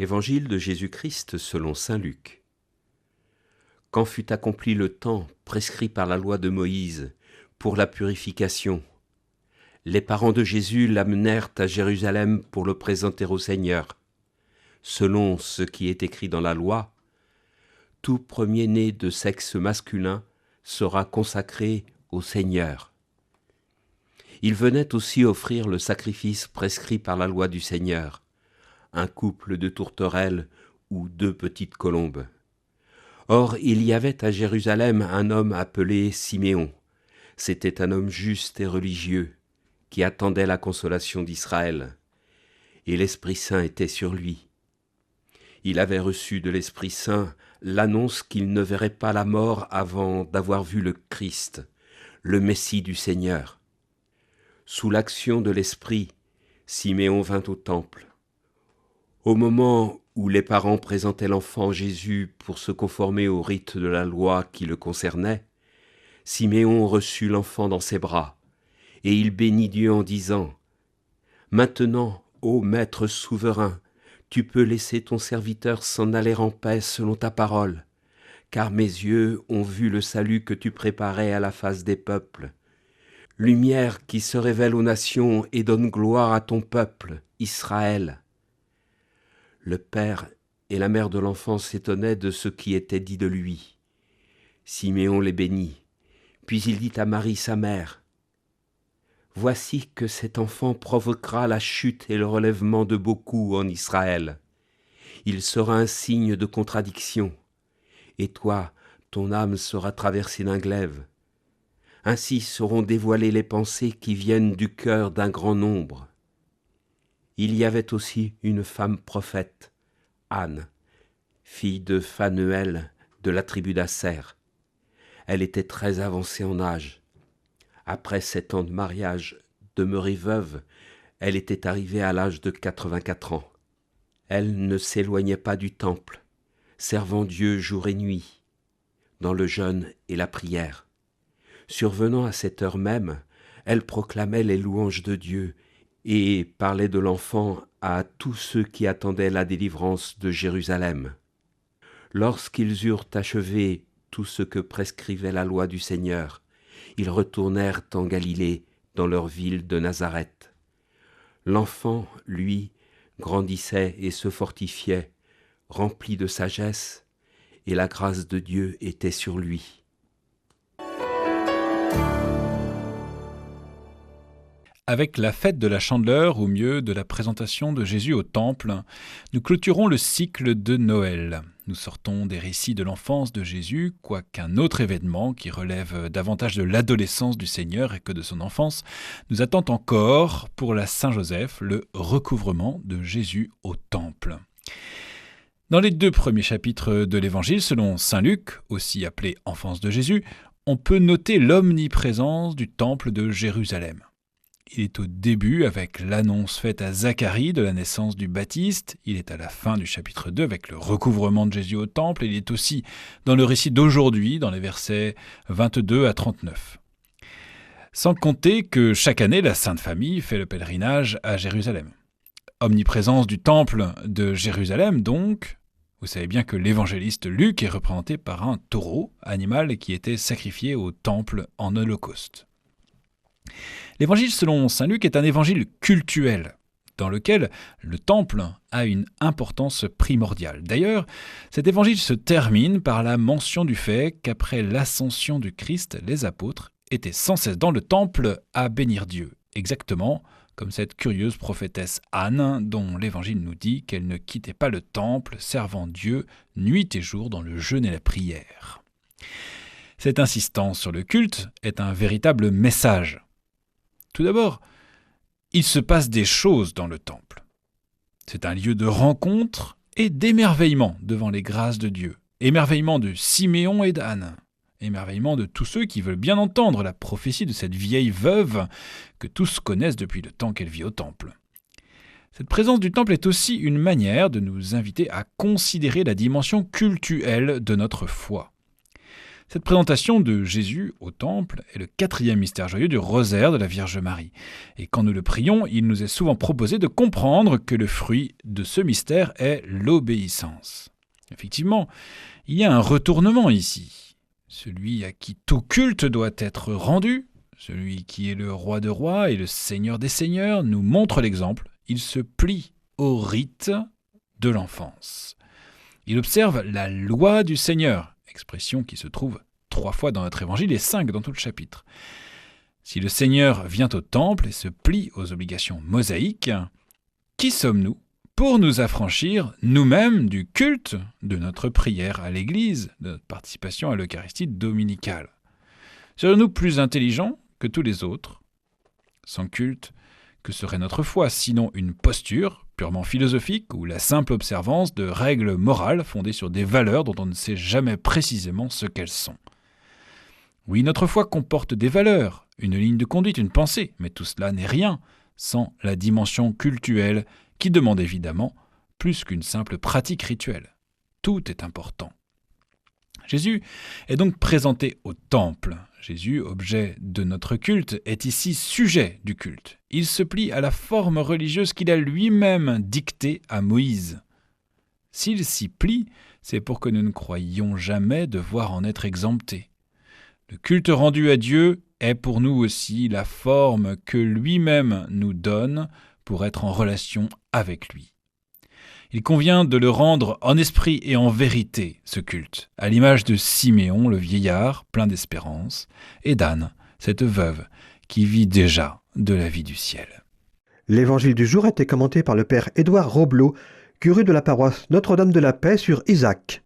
Évangile de Jésus-Christ selon saint Luc. Quand fut accompli le temps prescrit par la loi de Moïse pour la purification, les parents de Jésus l'amenèrent à Jérusalem pour le présenter au Seigneur. Selon ce qui est écrit dans la loi, tout premier-né de sexe masculin sera consacré au Seigneur. Il venait aussi offrir le sacrifice prescrit par la loi du Seigneur, un couple de tourterelles ou 2 petites colombes. Or, il y avait à Jérusalem un homme appelé Siméon. C'était un homme juste et religieux, qui attendait la consolation d'Israël, et l'Esprit Saint était sur lui. Il avait reçu de l'Esprit Saint l'annonce qu'il ne verrait pas la mort avant d'avoir vu le Christ, le Messie du Seigneur. Sous l'action de l'Esprit, Siméon vint au temple. Au moment où les parents présentaient l'enfant Jésus pour se conformer au rite de la loi qui le concernait, Siméon reçut l'enfant dans ses bras, et il bénit Dieu en disant : « Maintenant, ô Maître souverain, tu peux laisser ton serviteur s'en aller en paix selon ta parole, car mes yeux ont vu le salut que tu préparais à la face des peuples. Lumière qui se révèle aux nations et donne gloire à ton peuple, Israël. » Le père et la mère de l'enfant s'étonnaient de ce qui était dit de lui. Siméon les bénit, puis il dit à Marie sa mère : « Voici que cet enfant provoquera la chute et le relèvement de beaucoup en Israël. Il sera un signe de contradiction, et toi, ton âme sera traversée d'un glaive. Ainsi seront dévoilées les pensées qui viennent du cœur d'un grand nombre. » Il y avait aussi une femme prophète, Anne, fille de Phanuel de la tribu d'Aser. Elle était très avancée en âge. Après 7 ans de mariage, demeurée veuve, elle était arrivée à l'âge de 84 ans. Elle ne s'éloignait pas du temple, servant Dieu jour et nuit, dans le jeûne et la prière. Survenant à cette heure même, elle proclamait les louanges de Dieu et parlait de l'enfant à tous ceux qui attendaient la délivrance de Jérusalem. Lorsqu'ils eurent achevé tout ce que prescrivait la loi du Seigneur, ils retournèrent en Galilée, dans leur ville de Nazareth. L'enfant, lui, grandissait et se fortifiait, rempli de sagesse, et la grâce de Dieu était sur lui. Avec la fête de la Chandeleur, au mieux de la présentation de Jésus au Temple, nous clôturons le cycle de Noël. Nous sortons des récits de l'enfance de Jésus, quoiqu'un autre événement qui relève davantage de l'adolescence du Seigneur que de son enfance nous attend encore pour la Saint-Joseph, le recouvrement de Jésus au Temple. Dans les 2 premiers chapitres de l'Évangile, selon saint Luc, aussi appelé « Enfance de Jésus », on peut noter l'omniprésence du Temple de Jérusalem. Il est au début avec l'annonce faite à Zacharie de la naissance du Baptiste, il est à la fin du chapitre 2 avec le recouvrement de Jésus au temple, et il est aussi dans le récit d'aujourd'hui, dans les versets 22 à 39. Sans compter que chaque année, la Sainte Famille fait le pèlerinage à Jérusalem. Omniprésence du temple de Jérusalem donc. Vous savez bien que l'évangéliste Luc est représenté par un taureau, animal qui était sacrifié au temple en holocauste. L'évangile selon saint Luc est un évangile cultuel, dans lequel le temple a une importance primordiale. D'ailleurs, cet évangile se termine par la mention du fait qu'après l'ascension du Christ, les apôtres étaient sans cesse dans le temple à bénir Dieu, exactement comme cette curieuse prophétesse Anne, dont l'évangile nous dit qu'elle ne quittait pas le temple, servant Dieu nuit et jour dans le jeûne et la prière. Cette insistance sur le culte est un véritable message. Tout d'abord, il se passe des choses dans le temple. C'est un lieu de rencontre et d'émerveillement devant les grâces de Dieu. Émerveillement de Siméon et d'Anne. Émerveillement de tous ceux qui veulent bien entendre la prophétie de cette vieille veuve que tous connaissent depuis le temps qu'elle vit au temple. Cette présence du temple est aussi une manière de nous inviter à considérer la dimension cultuelle de notre foi. Cette présentation de Jésus au temple est le 4e mystère joyeux du rosaire de la Vierge Marie. Et quand nous le prions, il nous est souvent proposé de comprendre que le fruit de ce mystère est l'obéissance. Effectivement, il y a un retournement ici. Celui à qui tout culte doit être rendu, celui qui est le roi de rois et le seigneur des seigneurs, nous montre l'exemple. Il se plie au rite de l'enfance. Il observe la loi du Seigneur, expression qui se trouve 3 fois dans notre évangile et 5 dans tout le chapitre. Si le Seigneur vient au temple et se plie aux obligations mosaïques, qui sommes-nous pour nous affranchir nous-mêmes du culte de notre prière à l'Église, de notre participation à l'Eucharistie dominicale? Serions-nous plus intelligents que tous les autres? Sans culte, que serait notre foi, sinon une posture purement philosophique ou la simple observance de règles morales fondées sur des valeurs dont on ne sait jamais précisément ce qu'elles sont? Oui, notre foi comporte des valeurs, une ligne de conduite, une pensée, mais tout cela n'est rien sans la dimension cultuelle qui demande évidemment plus qu'une simple pratique rituelle. Tout est important. Jésus est donc présenté au temple. Jésus, objet de notre culte, est ici sujet du culte. Il se plie à la forme religieuse qu'il a lui-même dictée à Moïse. S'il s'y plie, c'est pour que nous ne croyions jamais devoir en être exemptés. Le culte rendu à Dieu est pour nous aussi la forme que lui-même nous donne pour être en relation avec lui. Il convient de le rendre en esprit et en vérité, ce culte, à l'image de Siméon, le vieillard, plein d'espérance, et d'Anne, cette veuve, qui vit déjà de la vie du ciel. L'évangile du jour a été commenté par le père Édouard Roblot, curé de la paroisse Notre-Dame de la Paix sur Isaac.